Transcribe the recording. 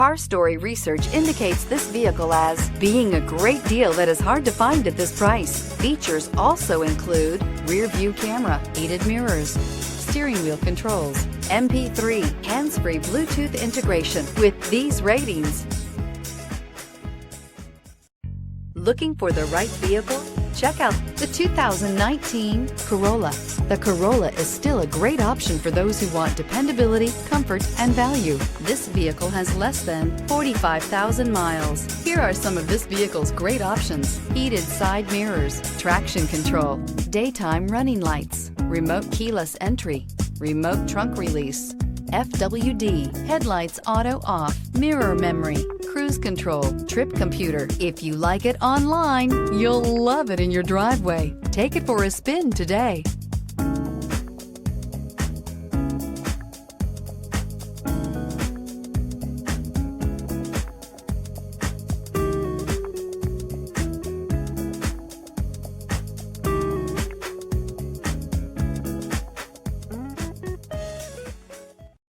Our story research indicates this vehicle as being a great deal that is hard to find at this price. Features also include rear view camera, heated mirrors, steering wheel controls, MP3, hands-free Bluetooth integration. With these ratings, looking for the right vehicle? Check out the 2019 Corolla. The Corolla is still a great option for those who want dependability, comfort, and value. This vehicle has less than 45,000 miles. Here are some of this vehicle's great options: heated side mirrors, traction control, daytime running lights, remote keyless entry, remote trunk release, FWD, headlights auto off, mirror memory, cruise control, trip computer. If you like it online, you'll love it in your driveway. Take it for a spin today.